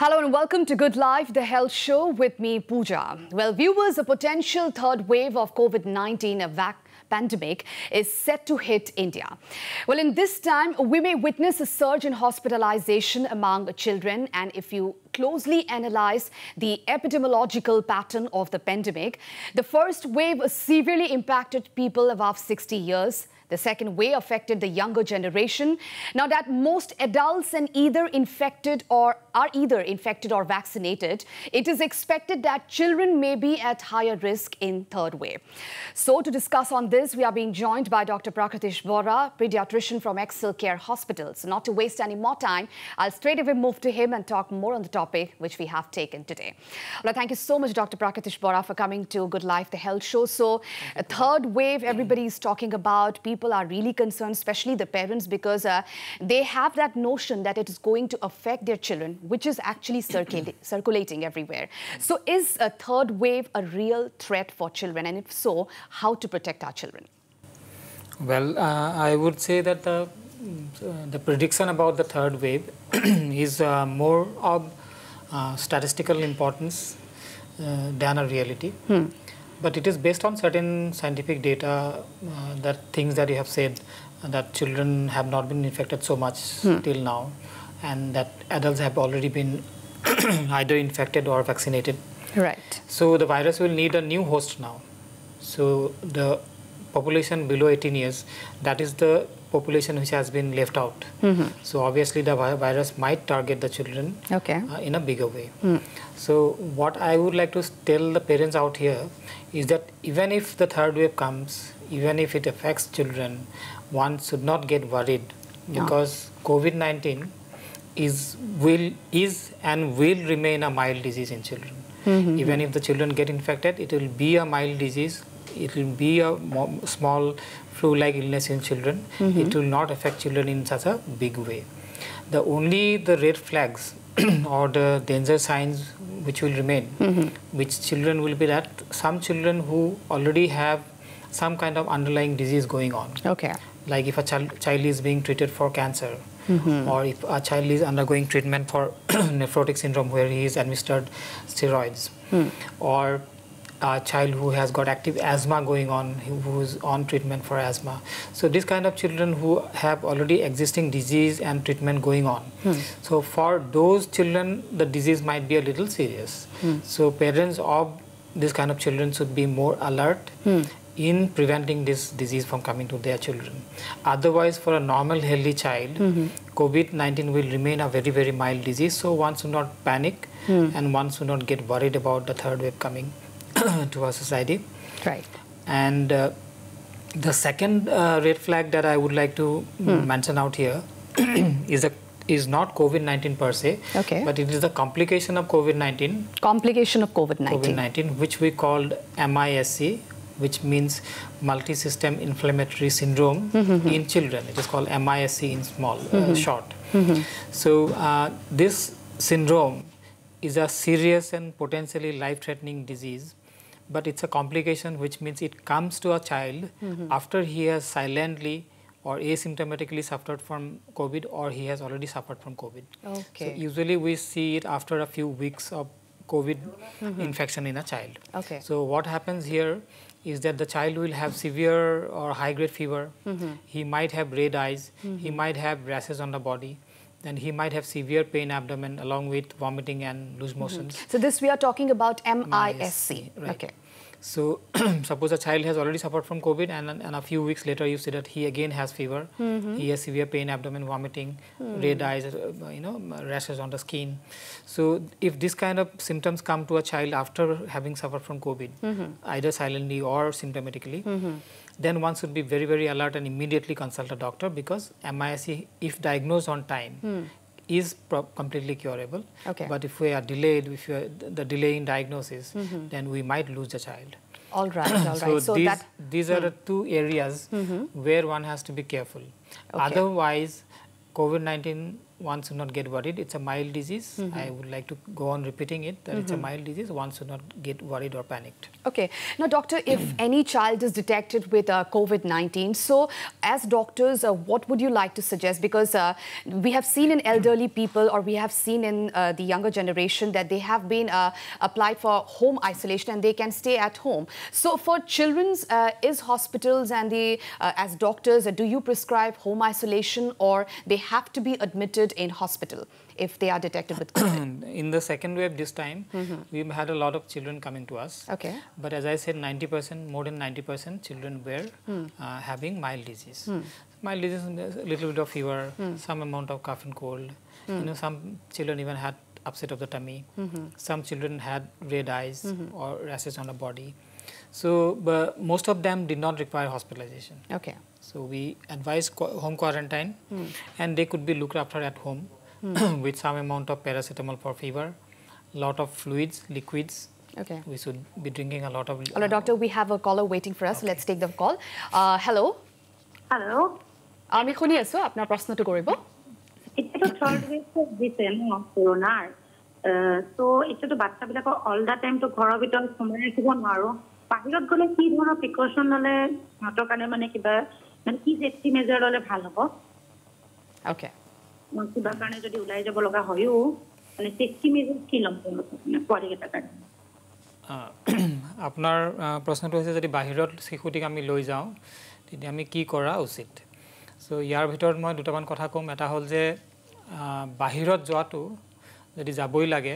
Hello and welcome to Good Life, the health show with me, Pooja. Well, viewers, a potential third wave of COVID-19 pandemic is set to hit India. Well, in this time, we may witness a surge in hospitalization among children. And if you closely analyze the epidemiological pattern of the pandemic, the first wave severely impacted people above 60 years. The second wave affected the younger generation. Now that most adults are either infected or vaccinated, it is expected that children may be at higher risk in third wave. So to discuss on this, we are being joined by Dr. Prakritish Bora, pediatrician from Excel Care Hospital. So not to waste any more time, I'll straight away move to him and talk more on the topic which we have taken today. Well, thank you so much, Dr. Prakritish Bora, for coming to Good Life, the health show. So a third wave, everybody is talking about. People are really concerned, especially the parents, because they have that notion that it is going to affect their children, which is actually circulating everywhere. So is a third wave a real threat for children? And if so, how to protect our children? Well, I would say that the prediction about the third wave is more of statistical importance than a reality. But it is based on certain scientific data, that things that you have said, that children have not been infected so much till now, and that adults have already been either infected or vaccinated. Right. So the virus will need a new host now. So the population below 18 years, that is the population which has been left out. So obviously the virus might target the children in a bigger way. So what I would like to tell the parents out here is that even if the third wave comes, even if it affects children, one should not get worried, because COVID-19 is and will remain a mild disease in children. Even if the children get infected, it will be a mild disease. It will be a small flu-like illness in children. It will not affect children in such a big way. The red flags or the danger signs which will remain, which children will be that some children who already have some kind of underlying disease going on. Like if a child is being treated for cancer, or if a child is undergoing treatment for nephrotic syndrome where he is administered steroids, or a child who has got active asthma going on, who is on treatment for asthma. So this kind of children who have already existing disease and treatment going on. So for those children, the disease might be a little serious. So parents of this kind of children should be more alert in preventing this disease from coming to their children. Otherwise, for a normal healthy child, COVID-19 will remain a very, very mild disease. So one should not panic and one should not get worried about the third wave coming to our society. Right. And the second red flag that I would like to mention out here is not COVID-19 per se, but it is the complication of COVID-19. Complication of COVID-19. Which we called MISC, which means multi-system inflammatory syndrome in children. It is called MISC in short. So this syndrome is a serious and potentially life-threatening disease, but it's a complication, which means it comes to a child after he has silently or asymptomatically suffered from COVID, or he has already suffered from COVID. So usually we see it after a few weeks of COVID infection in a child. So what happens here is that the child will have severe or high-grade fever. He might have red eyes. He might have rashes on the body. Then he might have severe pain abdomen along with vomiting and loose motions. So this we are talking about MISC. Right. So suppose a child has already suffered from COVID, and a few weeks later you see that he again has fever. He has severe pain abdomen, vomiting, red eyes, rashes on the skin. So if this kind of symptoms come to a child after having suffered from COVID, either silently or symptomatically, then one should be very, very alert and immediately consult a doctor, because MISC, if diagnosed on time, is completely curable. But if we are delayed, the delay in diagnosis, then we might lose the child. All right. So these are the two areas where one has to be careful. Otherwise, COVID-19 one should not get worried. It's a mild disease. I would like to go on repeating it, that it's a mild disease. One should not get worried or panicked. Okay. Now, doctor, if any child is detected with COVID-19, so as doctors, what would you like to suggest? Because we have seen in elderly people, or we have seen in the younger generation, that they have been applied for home isolation and they can stay at home. So for children, is hospitals and as doctors, do you prescribe home isolation, or they have to be admitted in hospital if they are detected with COVID? In the second wave this time, we've had a lot of children coming to us. Okay. But as I said, 90%, more than 90% children were having mild disease. Mild disease, a little bit of fever, some amount of cough and cold. You know, some children even had upset of the tummy. Some children had red eyes or rashes on the body. So, but most of them did not require hospitalization. Okay. So we advise home quarantine, and they could be looked after at home with some amount of paracetamol for fever, lot of fluids, liquids. Okay. We should be drinking a lot of. All right, doctor, we have a caller waiting for us. Okay. Let's take the call. Hello. Hello. আমি শুনি আছো আপোনাৰ প্ৰশ্নটো কৰিব এটা third wave দিছে ন করোনাৰ তো এটা বাচ্চাবিলাকৰ অল দা টাইম তো ঘৰৰ ভিতৰত সোমাই ৰাখিব নোৱাৰো বাহিৰত গলে কি ধৰণৰ প্ৰিকশন ললে সিহঁতৰ কাৰণে মানে কিবা মানে কি সেফটি মেজাৰ ললে ভাল হ'ব ওকে কিবা কাৰণে যদি ওলাই যাব লগা হয়ও মানে সেফটি মেজাৰ কি ল'ম পোৱালিকেইটাৰ কাৰণে আপোনাৰ প্ৰশ্নটো হৈছে যদি বাহিৰত শিশুটিক আমি লৈ যাওঁ তেতিয়া আমি কি কৰা উচিত সো ইয়াৰ ভিতৰত মই দুটামান কথা কম এটা হ'ল যে বাহিৰত যোৱাটো যদি যাবই লাগে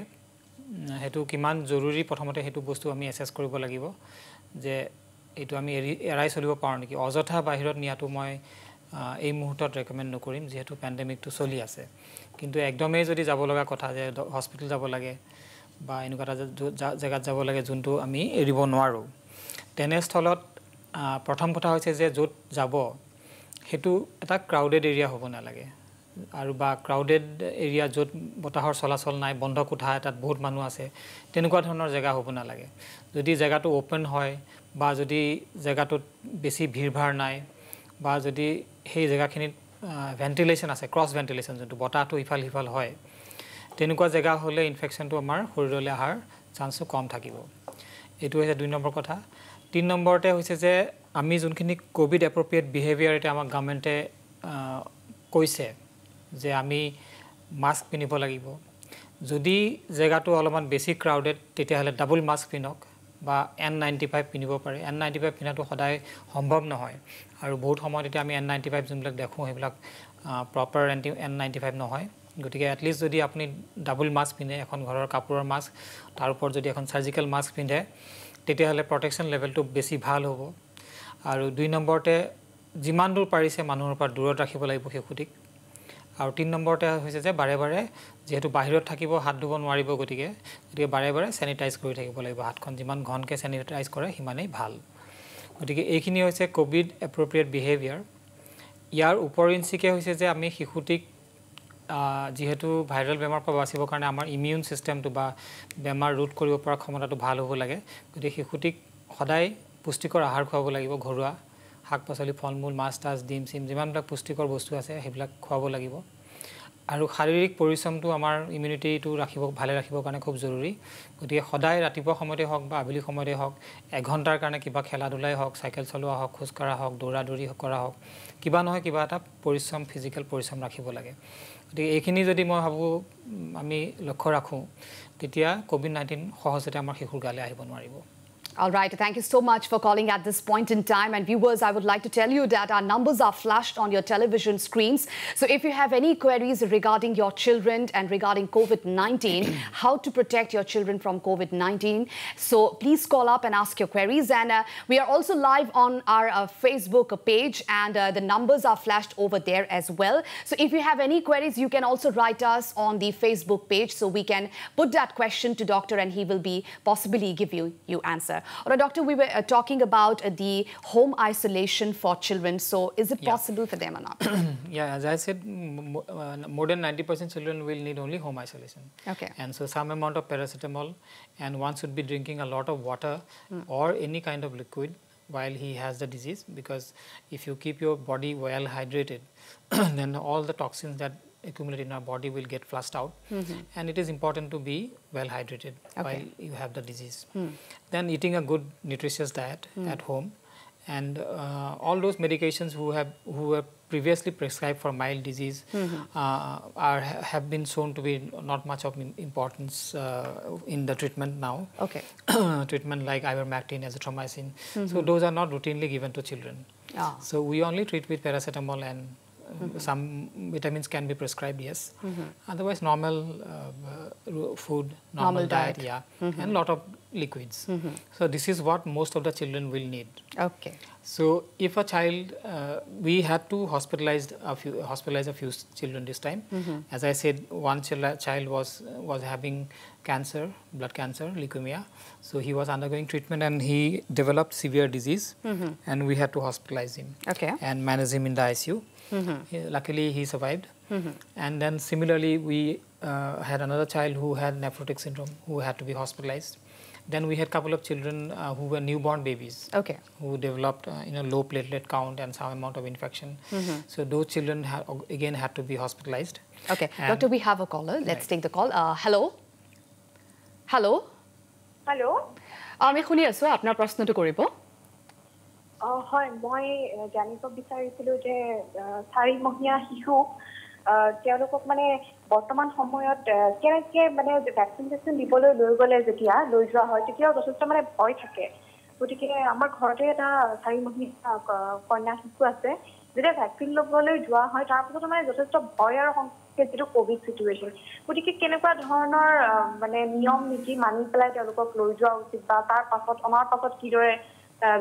হেতু কিমান জৰুৰী প্ৰথমতে হেতু বস্তু আমি এসেস কৰিব লাগিব যে এটো আমি এৰাই চলিব পাৰো নেকি অযথা বাহিৰত নিয়াটো মই এই মুহূৰ্তত ৰেকমেন্ড নকৰিম যেহেতু পেন্ডেমিকটো চলি আছে কিন্তু একদমই যদি যাব লগা কথা যে হস্পিটেল যাব লাগে বা এনেকুৱা জায়গাত যাব লাগে যোনটো আমি এৰিব নোৱাৰো তেনেস্থলত প্ৰথম কথা হৈছে যে যত যাব হেতু এটা ক্ৰাউডেড এৰিয়া হ'ব না লাগে আৰু বা ক্ৰাউডেড এৰিয়া যত বতাহৰ চলাচল নাই বন্ধ কোঠা এটাত বহুত মানুহ আছে তেনেকুৱা ধৰণৰ জায়গা হ'ব না লাগে যদি জায়গাটো ওপেন হয় বা যদি জায়গাটোত বেছি ভিৰভাৰ নাই বা যদি সেই জায়গাখিনিত ভেন্টিলেশন আছে ক্ৰস ভেন্টিলেশন যোনটো বতাহটো ইফাল হিফাল হয় তেনেকুৱা জায়গা হলে ইনফেকশনটো আমাৰ শৰীৰলৈ আহাৰ চান্সটো কম থাকিব এটো হৈছে 2 নম্বৰ কথা 3 নম্বৰতে হৈছে যে আমি যোনখিনি কোভিড এপ্ৰোপ্ৰিয়েট বিহেভিয়াৰ এটা আমাৰ গভৰ্নমেন্টে কৈছে যে আমি মাস্ক পিনিব লাগিব যদি জায়গাটো অলপমান বেছি ক্ৰাউডেড তেতিয়া হলে ডাবল মাস্ক পিনক বা N95 পিনিব পাৰে N95 পিনাটো সদায় সম্ভৱ নহয় আৰু বহুত সময়ত এটা আমি N95 যোনবিলাক দেখো হেবিলাক প্ৰপাৰ N95 নহয় গতিকে এট লিষ্ট যদি আপুনি ডাবল মাস্ক পিনে এখন ঘৰৰ কাপোৰৰ মাস্ক তাৰ ওপৰত যদি এখন সাৰ্জিক্যাল মাস্ক পিনে তেতিয়া হলে প্ৰটেকচন লেভেলটো বেছি ভাল হ'ব আৰু 2 নম্বৰতে যিমান দূৰ পাৰিছে মানুহৰ পৰা দূৰত ৰাখিব লাগিব শিশুটিক আৰু 3 নম্বৰতে হৈছে যে বাৰে বাৰে যেহেতু বাহিৰত থাকিব হাত ধুব নোৱাৰিব গতিকে বাৰে বাৰে স্যানিটাইজ কৰি থাকিব লাগিব হাতখন যিমান ঘনকে স্যানিটাইজ কৰে হিমানেই ভাল গতিকে এইখিনি হৈছে কোভিড এপ্ৰোপ্ৰিয়েট বিহেভিয়াৰ ইয়াৰ উপৰিঞ্চিকে হৈছে যে আমি শিশুটিক যেহেতু ভাইৰাল বেমাৰ পৰা বাচিবৰ কাৰণে আমাৰ ইমিউন সিস্টেমটো বা বেমাৰ ৰোধ কৰিব পৰা ক্ষমতাটো ভাল হ'ব লাগে গতিকে শিশুটিক সদায় পুষ্টিকৰ আহাৰ খুৱাব লাগিব ঘৰুৱা শাক-পাচলি ফল-মূল মাছ তাছ ডিম সিম যিমানবিলাক পুষ্টিকৰ বস্তু আছে হেবিলাক খুৱাব লাগিব আৰু শাৰীৰিক পৰিশ্ৰমটো আমাৰ ইমিউনিটিটো ৰাখিব ভালে ৰাখিবৰ কাৰণে খুব জৰুৰী গতিকে সদায় ৰাতিপুৱা সময়তে হওক বা আবেলি সময়তে হওক 1 ঘণ্টাৰ কাৰণে কিবা খেলা ধুলাই হওক সাইকেল চলোৱা হওক খোজ কাঢ়া হওক দৌৰা দৌৰি কৰা হওক কিবা নহয় কিবা এটা পৰিশ্ৰম ফিজিক্যাল পৰিশ্ৰম ৰাখিব লাগে গতিকে এইখিনি যদি মই ভাবো আমি লক্ষ্য ৰাখো তেতিয়া কোভিড-19 সহজতে আমাৰ শিশুৰ গালে আহিব নোৱাৰিব All right, thank you so much for calling at this point in time. And viewers, I would like to tell you that our numbers are flashed on your television screens. So if you have any queries regarding your children and regarding COVID-19, how to protect your children from COVID-19, so please call up and ask your queries. And we are also live on our Facebook page, and the numbers are flashed over there as well. So if you have any queries, you can also write us on the Facebook page, so we can put that question to doctor and he will be possibly give you answer. Or doctor, we were talking about the home isolation for children. So is it possible for them or not? Yeah, as I said, more than 90% children will need only home isolation. Okay. And so some amount of paracetamol, and one should be drinking a lot of water or any kind of liquid while he has the disease, because if you keep your body well hydrated, then all the toxins that accumulate in our body will get flushed out. And it is important to be well hydrated while you have the disease. Then eating a good nutritious diet at home, and all those medications who were previously prescribed for mild disease have been shown to be not much of importance in the treatment now. Treatment like ivermectin, azithromycin. So those are not routinely given to children. So we only treat with paracetamol, and some vitamins can be prescribed, yes. Otherwise, normal food, normal diet, and lot of liquids. So this is what most of the children will need. So if a child, we had to hospitalize a few children this time. As I said, one child was having cancer, blood cancer, leukemia. So he was undergoing treatment and he developed severe disease, and we had to hospitalize him and manage him in the ICU. Luckily, he survived. And then similarly, we had another child who had nephrotic syndrome, who had to be hospitalized. Then we had a couple of children who were newborn babies, who developed low platelet count and some amount of infection. So those children again had to be hospitalized. Doctor, we have a caller. Let's take the call. Hello. Hello. Hello. আমি শুনি আছো আপোনাৰ প্ৰশ্নটো কৰিব। হয়, মই জানিব বিচাৰিছিলো যে 4 মহীয়া শিশু তেওঁলোকক মানে বৰ্তমান সময়ত কেনেকৈ মানে ভ্যাকচিনেশন দিবলৈ লৈ গ'লে যেতিয়া লৈ যোৱা হয় তেতিয়াও যথেষ্ট মানে ভয় থাকে। গতিকে আমাৰ ঘৰতে এটা 4 মহীয়া কন্যা শিশু আছে, যেতিয়া ভ্যাকচিন ল'বলৈ যোৱা হয় তাৰ পিছত মানে যথেষ্ট ভয় আৰু সংকটৰ যিটো কোভিড সিচুৱেচন, গতিকে কেনেকুৱা ধৰণৰ মানে নিয়ম নীতি মানি পেলাই তেওঁলোকক লৈ যোৱা উচিত বা তাৰ পাছত অনাৰ পাছত কিদৰে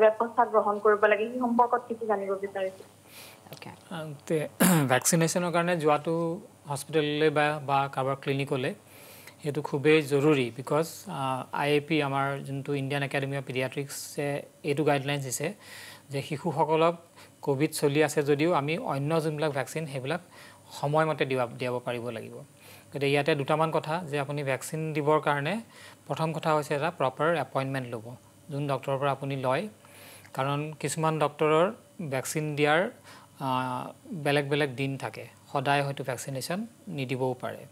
ব্যৱস্থা গ্ৰহণ কৰিব লাগে সেই সম্পৰ্কত কিছু জানিব বিচাৰিছোঁ। ভ্যাকচিনেশনৰ কাৰণে যোৱাটো হস্পিটেললৈ বা কাৰোবাৰ ক্লিনিকলৈ সেইটো খুবেই জৰুৰী, বিকজ IAP আমাৰ যোনটো ইণ্ডিয়ান একাডেমি অফ পিডিয়াট্ৰিক্সে এইটো গাইডলাইনছ দিছে যে শিশুসকলক কোভিড চলি আছে যদিও আমি অন্য যোনবিলাক ভ্যাকচিন সেইবিলাক সময়মতে দিয়াব পাৰিব লাগিব। গতিকে ইয়াতে দুটামান কথা যে আপুনি ভ্যাকচিন দিবৰ কাৰণে প্ৰথম কথা হৈছে এটা প্ৰপাৰ এপইণ্টমেণ্ট ল'ব, যোন ডক্টৰৰ পৰা আপুনি লয়, কাৰণ কিছুমান ডক্টৰৰ ভ্যাকচিন দিয়াৰ বেলেগ বেলেগ দিন থাকে, সদায় হয়তো ভ্যাকচিনেশন নিদিবও পাৰে।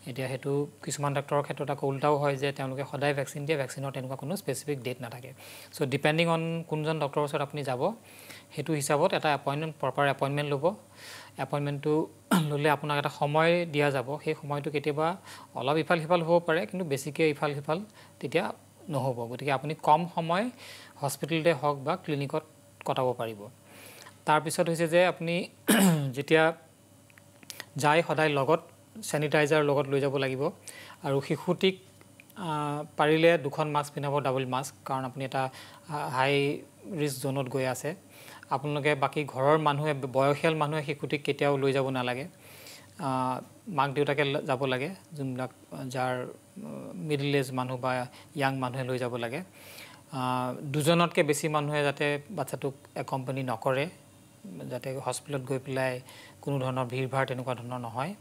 এতিয়া হেতু কিছুমান ডক্টৰৰ ক্ষেত্ৰত আকৌ উল্টাও হয় যে তেওঁলোকে সদায় ভ্যাকচিন দিয়ে, ভ্যাকচিনৰ তেনেকুৱা কোনো স্পেসিফিক ডেট নাথাকে। সো ডিপেন্ডিং অন কোনজন ডক্টৰৰ ওচৰত আপুনি যাব হেতু হিচাপত এটা প্ৰপাৰ এপইণ্টমেণ্ট ল'ব। এপইণ্টমেণ্টটো ল'লে আপোনাক এটা সময় দিয়া যাব, সেই সময়টো কেতিয়াবা অলপ ইফাল সিফাল হ'ব পাৰে, কিন্তু বেছিকৈ ইফাল সিফাল তেতিয়া নহ'ব। গতিকে আপুনি কম সময় হস্পিটেলতে হওক বা ক্লিনিকত কটাব পাৰিব। তাৰপিছত হৈছে যে আপুনি যেতিয়া যাই সদায় লগত স্যানিটাইজাৰ লগত লৈ যাব লাগিব, আৰু শিশুটিক পাৰিলে 2খন মাস্ক পিন্ধাব, ডাবল মাস্ক, কাৰণ আপুনি এটা হাই ৰিস্ক জোনত গৈ আছে। আপোনালোকে বাকি ঘৰৰ মানুহে বয়সীয়াল মানুহে শিশুটিক কেতিয়াও লৈ যাব নালাগে, মাক দেউতাকে যাব লাগে, যোনবিলাক যাৰ মিডল এজ মানুহ বা ইয়াং মানুহে লৈ যাব লাগে। 2জনতকৈ বেছি মানুহে যাতে বাচ্চাটোক একম্পানী নকৰে, যাতে হস্পিটেলত গৈ পেলাই কোনো ধৰণৰ ভিৰ ভাৰ তেনেকুৱা ধৰণৰ নহয়।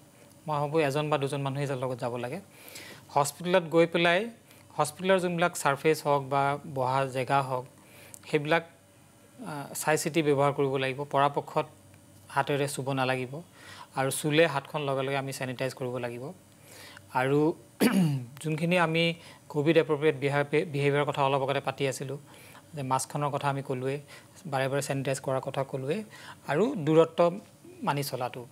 মই ভাবোঁ 1জন বা 2জন মানুহে লগত যাব লাগে। হস্পিটেলত গৈ পেলাই হস্পিটেলৰ যোনবিলাক ছাৰ্ফেচ হওক বা বহা জেগা হওক সেইবিলাক চাই চিতি ব্যৱহাৰ কৰিব লাগিব। পৰাপক্ষত হাতেৰে চুব নালাগিব, আৰু চুলে হাতখন লগে লগে আমি স্যানিটাইজ কৰিব লাগিব। আৰু যোনখিনি আমি কোভিড এপ্ৰপ্ৰিয়েট বিহেভিয়াৰৰ কথা অলপ আগতে পাতি আছিলোঁ, যে মাস্কখনৰ কথা আমি ক'লোৱে, বাৰে বাৰে স্যানিটাইজ কৰাৰ কথা ক'লোৱে, আৰু দূৰত্ব মানি চলাটো।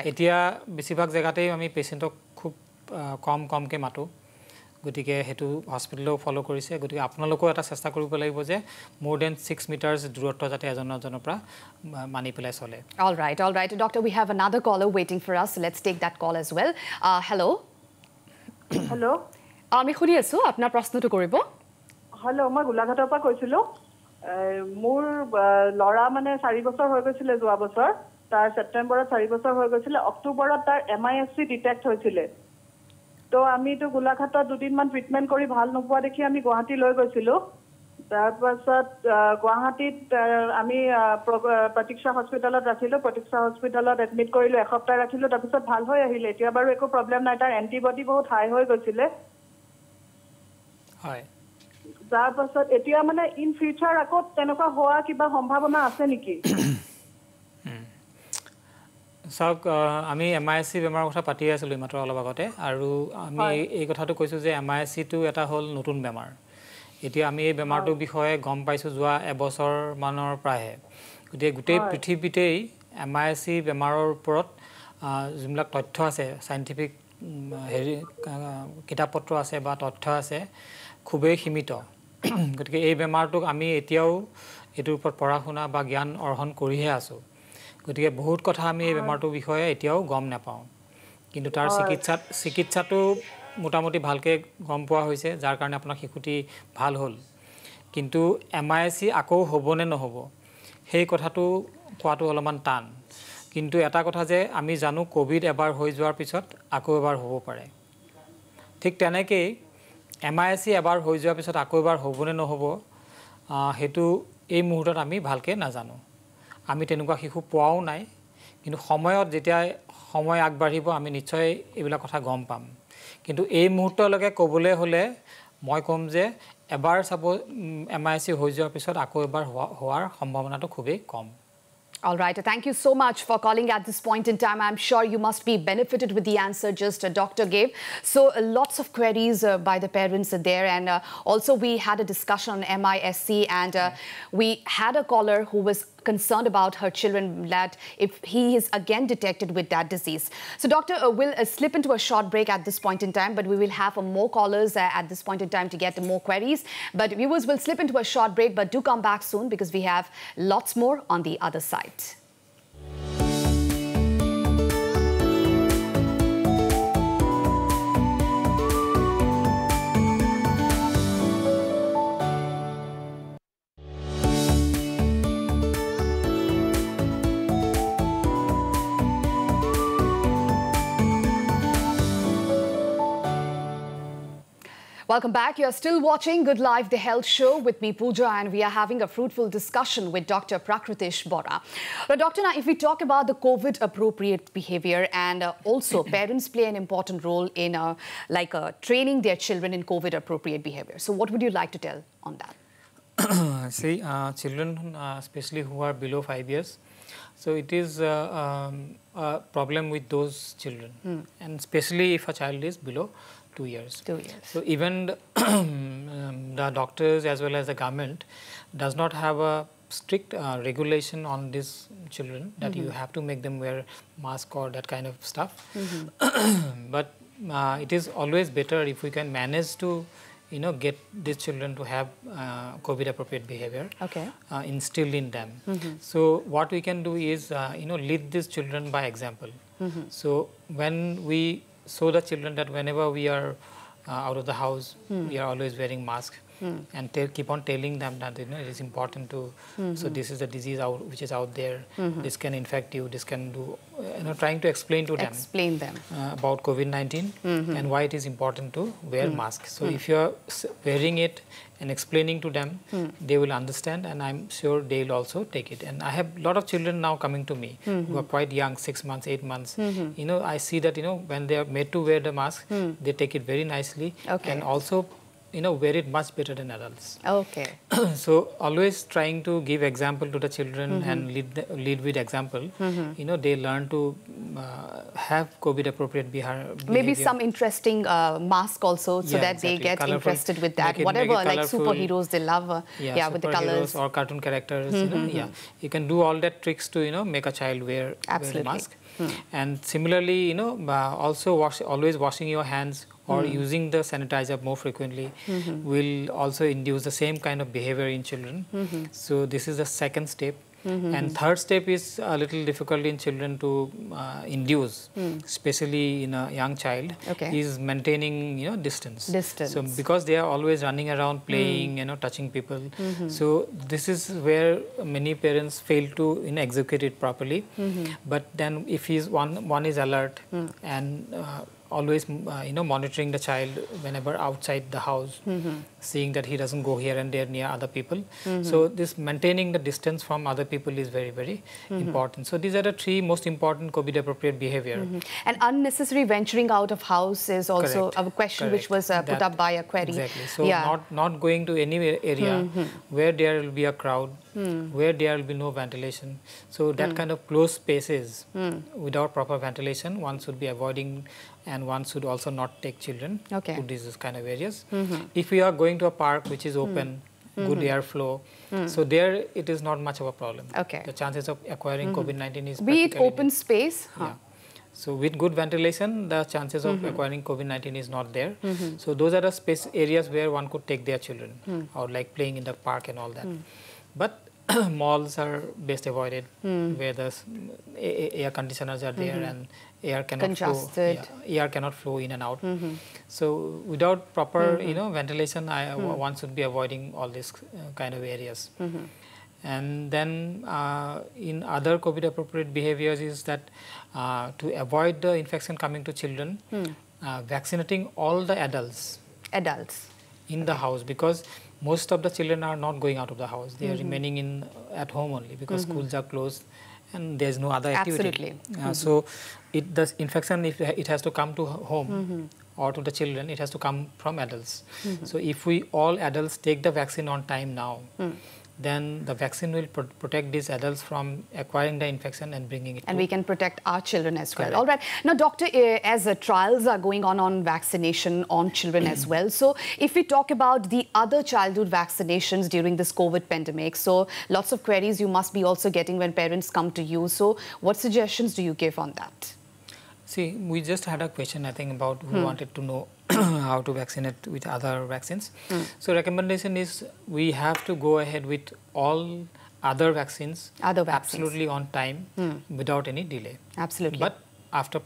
এতিয়া বেছিভাগ জেগাতেই আমি পেচেণ্টক খুব কমকৈ মাতোঁ, গতিকে হেতু হস্পিটেলেও ফলো কৰিছে। গতিকে আপোনালোকেও এটা চেষ্টা কৰিব লাগিব যে more than 6 meters দূৰত্ব যাতে এজনৰ পৰা মানি পেলাই চলে। All right. Doctor, we have another caller waiting for us. Let's take that call as well. Hello. Hello. আমি শুনি আছো, আপোনাৰ প্ৰশ্নটো কৰিব। হেল্ল', মই গোলাঘাটৰ পৰা কৈছিলোঁ। মোৰ ল'ৰা মানে 4 বছৰ হৈ গৈছিলে যোৱা বছৰ, তাৰ ছেপ্টেম্বৰত 4 বছৰ হৈ গৈছিলে, অক্টোবৰত তাৰ MISC ডিটেক্ট হৈছিলে। তো আমিতো গোলাঘাটত 2 দিনমান ট্ৰিটমেণ্ট কৰি ভাল নোপোৱা দেখি আমি গুৱাহাটী লৈ গৈছিলোঁ। তাৰপাছত গুৱাহাটীত আমি প্ৰতীক্ষা হস্পিটেলত ৰাখিলোঁ, প্ৰতীক্ষা হস্পিটেলত এডমিট কৰিলোঁ, এসপ্তাহ ৰাখিলোঁ, তাৰপিছত ভাল হৈ আহিলে। এতিয়া বাৰু একো প্ৰব্লেম নাই, তাৰ এণ্টিবডি বহুত হাই হৈ গৈছিলে। হয়, তাৰপাছত এতিয়া মানে ইন ফিউচাৰ আকৌ তেনেকুৱা হোৱা কিবা সম্ভাৱনা আছে নেকি? চাওক আমি MISC বেমাৰৰ কথা পাতি আছিলো মাত্ৰ অলপ আগতে আৰু আমি এই কথাটো কৈছো যে MISC টো এটা হল নতুন বেমাৰ এতিয়া আমি এই বেমাৰটোৰ বিষয়ে গম পাইছো যোৱা এবছৰ মানৰ প্ৰায়ে গতিকে গোটেই পৃথিৱীতেই MISC বেমাৰৰ ওপৰত যিবিলাক তথ্য আছে সাইন্টিফিক কিতাপপত্ৰ আছে বা তথ্য আছে খুবেই সীমিত গতিকে এই বেমাৰটোক আমি এতিয়াও এটোৰ ওপৰত পঢ়া শুনা বা জ্ঞান অৰ্জন কৰিহে আছো গতিকে বহুত কথা আমি এই বেমাৰটোৰ বিষয়ে এতিয়াও গম নাপাওঁ কিন্তু তাৰ চিকিৎসাটো মোটামুটি ভালকে গম পোৱা হৈছে যাৰ কাৰণে আপোনাৰ শিশুটি ভাল হ'ল কিন্তু MISC আকৌ হ'বনে নহ'ব সেই কথাটো কোৱাটো অলপমান টান কিন্তু এটা কথা যে আমি জানো কোভিড এবাৰ হৈ যোৱাৰ পিছত আকৌ এবাৰ হ'ব পাৰে ঠিক তেনেকৈ MISC এবাৰ হৈ যোৱাৰ পিছত আকৌ এবাৰ হ'বনে নহ'ব হেতু এই মুহূৰ্তত আমি ভালকে নাজানো আমি তেনেকুৱা শিশু পোৱাও নাই কিন্তু সময়ত যেতিয়া সময় আগবাঢ়িব আমি নিশ্চয় এইবিলাক কথা গম পাম কিন্তু এই মুহূৰ্তলৈকে ক'বলৈ হলে মই কম যে এবাৰ চাব MISC হৈ যোৱাৰ পিছত আকৌ এবাৰ হোৱাৰ সম্ভাৱনাটো খুবেই কম All right. Thank you so much for calling at this point in time. I'm sure you must be benefited with the answer just a doctor gave. So lots of queries by the parents there. And also we had a discussion on MISC and we had a caller who was concerned about her children that if he is again detected with that disease. So doctor will slip into a short break at this point in time, but we will have more callers at this point in time to get more queries. But viewers will slip into a short break, but do come back soon because we have lots more on the other side. Welcome back. You are still watching Good Life, the health show with me, Pooja, and we are having a fruitful discussion with Dr. Prakritish Bora. But doctor, now if we talk about the COVID-appropriate behavior and also parents play an important role in training their children in COVID-appropriate behavior. So what would you like to tell on that? See, children, especially who are below 5 years, so it is a problem with those children, and especially if a child is below 2 years. 2 years. So even the doctors as well as the government does not have a strict regulation on these children that you have to make them wear mask or that kind of stuff. But it is always better if we can manage to get these children to have COVID appropriate behavior instilled in them. So what we can do is lead these children by example. So when we show the children that whenever we are out of the house, we are always wearing mask and keep on telling them that it is important to. So this is the disease which is out there. This can infect you. This can do. Trying to explain to them. Explain them about COVID-19 and why it is important to wear mask. So if you are wearing it and explaining to them, they will understand, and I'm sure they will also take it. And I have a lot of children now coming to me who are quite young, 6 months, 8 months. I see that when they are made to wear the mask, they take it very nicely and also wear it much better than adults. Okay. So always trying to give example to the children and lead with example. They learn to have COVID appropriate behavior. Maybe some interesting mask also, so that they get interested with that. Whatever, like superheroes they love. With the colors or cartoon characters. You can do all that tricks to make a child wear the mask. And similarly, also always washing your hands or using the sanitizer more frequently will also induce the same kind of behavior in children. So this is the second step. And third step is a little difficult in children to induce, especially in a young child, is maintaining distance. So because they are always running around playing, touching people. So this is where many parents fail to execute it properly. But then if one is alert and always monitoring the child whenever outside the house, seeing that he doesn't go here and there near other people. So this maintaining the distance from other people is very, very important. So these are the 3 most important COVID appropriate behavior. And unnecessary venturing out of house is also Correct. a question which was put up by a query. Exactly. So not going to any area where there will be a crowd, where there will be no ventilation. So that kind of closed spaces without proper ventilation, one should be avoiding, and one should also not take children to these kind of areas. If we are going to a park which is open, good airflow, so there it is not much of a problem. The chances of acquiring COVID-19 is be it open space. Yeah. So with good ventilation, the chances of acquiring COVID-19 is not there. So those are the space areas where one could take their children, or like playing in the park and all that. But malls are best avoided, where the air conditioners are there and air cannot flow in and out. So without proper ventilation, one should be avoiding all these kind of areas. And then in other COVID appropriate behaviors is that to avoid the infection coming to children, vaccinating all the adults in the house, because most of the children are not going out of the house. They are remaining at home only, because schools are closed and there is no other activity. Absolutely. So the infection, if it has to come to home or to the children, it has to come from adults. So if we all adults take the vaccine on time now, then the vaccine will protect these adults from acquiring the infection and bringing it. And we can protect our children as well. Correct. All right. Now, doctor, as trials are going on vaccination on children as well. So if we talk about the other childhood vaccinations during this COVID pandemic, so lots of queries you must be also getting when parents come to you. So what suggestions do you give on that? See, we just had a question, I think, about who wanted to know how to vaccinate with other vaccines. So recommendation is we have to go ahead with all other vaccines absolutely on time without any delay. Absolutely. But after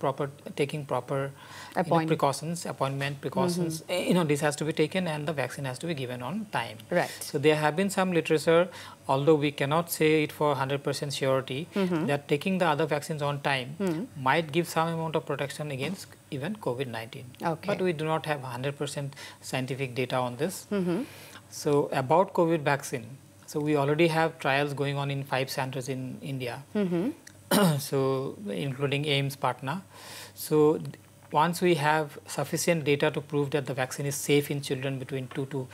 taking proper precautions, this has to be taken and the vaccine has to be given on time. Right. So there have been some literature, although we cannot say it for 100% surety, that taking the other vaccines on time might give some amount of protection against even COVID-19. But we do not have 100% scientific data on this. So about COVID vaccine, so we already have trials going on in 5 centers in India. So including AIIMS Patna. So once we have sufficient data to prove that the vaccine is safe in children between 2 to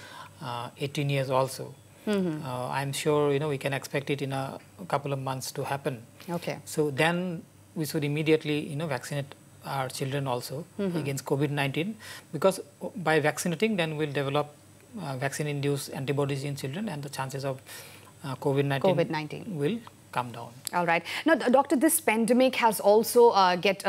18 years also, I'm sure we can expect it in a couple of months to happen. So then we should immediately vaccinate our children also against COVID-19, because by vaccinating then we'll develop vaccine-induced antibodies in children, and the chances of COVID-19 will come down. All right. Now, doctor, this pandemic has also get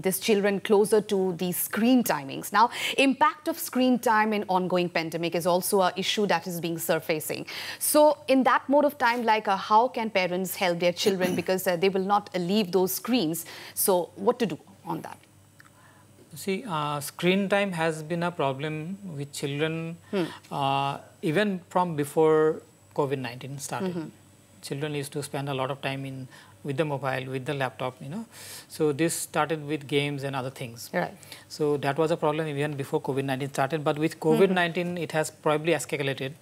these children closer to the screen timings. Now, impact of screen time in ongoing pandemic is also an issue that is being surfacing. So, in that mode of time, like how can parents help their children, because they will not leave those screens? So, what to do on that? See, screen time has been a problem with children even from before COVID-19 started. Children used to spend a lot of time with the mobile, with the laptop, So this started with games and other things. Right. So that was a problem even before COVID-19 started. But with COVID-19, it has probably escalated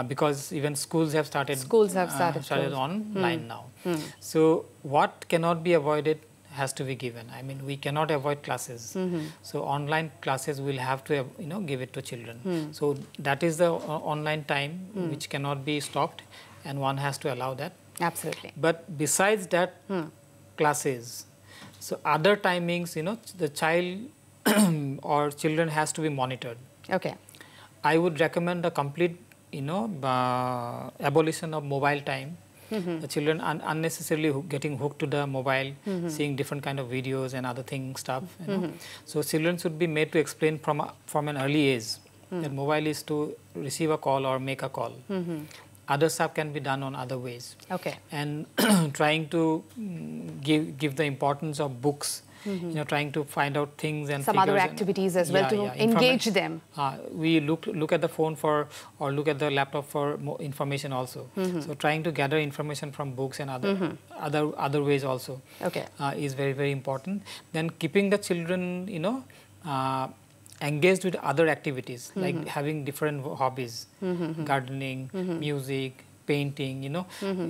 because even schools have started. Started online now. So what cannot be avoided has to be given. I mean, we cannot avoid classes. So online classes will have to, give it to children. So that is the online time which cannot be stopped, and one has to allow that. Absolutely. But besides that, classes, so other timings, the child or children has to be monitored. I would recommend a complete, abolition of mobile time. The children unnecessarily getting hooked to the mobile, seeing different kind of videos and other stuff. So children should be made to explain from an early age that mobile is to receive a call or make a call. Other stuff can be done on other ways. And trying to give the importance of books, trying to find out things and some other activities as well to engage them. We look at the phone or look at the laptop for more information also. So trying to gather information from books and other ways also is very, very important. Then keeping the children, engaged with other activities, like having different hobbies, gardening, music, painting, you know,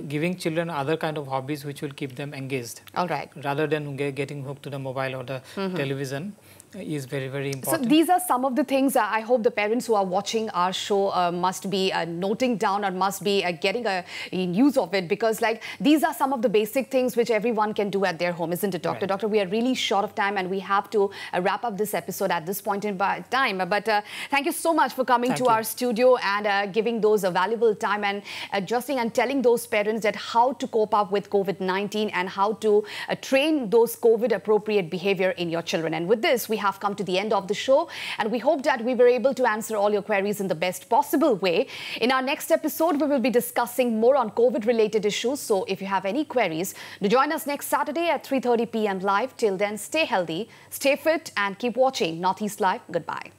giving children other kind of hobbies which will keep them engaged. All right. Rather than getting hooked to the mobile or the television is very, very important. So these are some of the things I hope the parents who are watching our show must be noting down or must be getting a use of it, because like these are some of the basic things which everyone can do at their home, isn't it, Doctor? Right. Doctor, we are really short of time and we have to wrap up this episode at this point in time. But thank you so much for coming to our studio and giving those valuable time and adjusting and telling those parents that how to cope up with COVID-19 and how to train those COVID-appropriate behavior in your children. And with this, we have come to the end of the show, and we hope that we were able to answer all your queries in the best possible way. In our next episode, we will be discussing more on COVID-related issues. So if you have any queries, do join us next Saturday at 3:30 p.m. live. Till then, stay healthy, stay fit, and keep watching Northeast Live. Goodbye.